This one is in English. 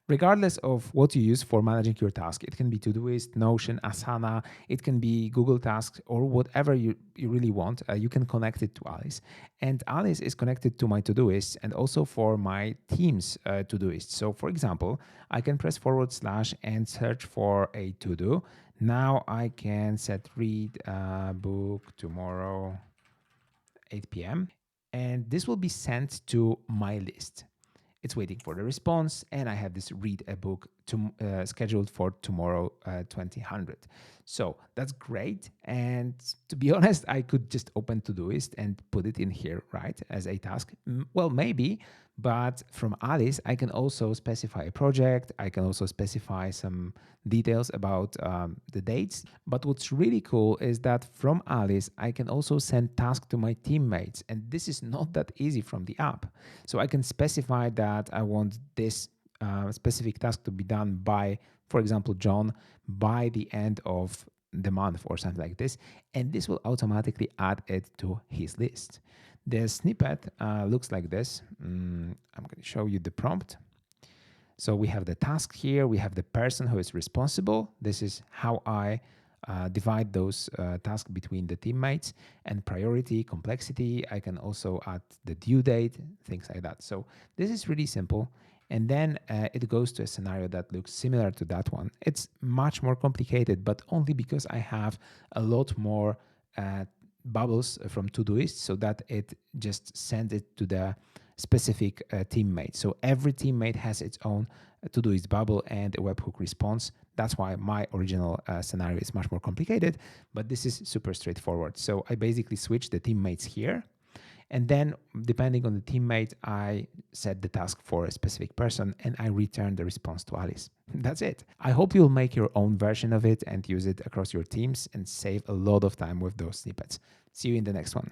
Regardless of what you use for managing your task, it can be Todoist, Notion, Asana, it can be Google Tasks, or whatever you really want. You can connect it to Alice. And Alice is connected to my Todoist and also for my team's Todoist. So for example, I can press / and search for a to-do. Now I can set read book tomorrow 8 p.m. and this will be sent to my list. It's waiting for the response, and I have this read a book scheduled for tomorrow 2000. So that's great. And to be honest, I could just open Todoist and put it in here, right, as a task. Well, maybe, but from Alice, I can also specify a project. I can also specify some details about the dates. But what's really cool is that from Alice, I can also send tasks to my teammates. And this is not that easy from the app. So I can specify that I want this specific task to be done by, for example, John, by the end of the month or something like this. And this will automatically add it to his list. The snippet looks like this. I'm going to show you the prompt. So we have the task here. We have the person who is responsible. This is how I divide those tasks between the teammates, and priority, complexity. I can also add the due date, things like that. So this is really simple. And then it goes to a scenario that looks similar to that one. It's much more complicated, but only because I have a lot more bubbles from Todoist, so that it just sends it to the specific teammate. So every teammate has its own Todoist bubble and a webhook response. That's why my original scenario is much more complicated, but this is super straightforward. So I basically switch the teammates here. And then depending on the teammate, I set the task for a specific person and I return the response to Alice. That's it. I hope you'll make your own version of it and use it across your teams and save a lot of time with those snippets. See you in the next one.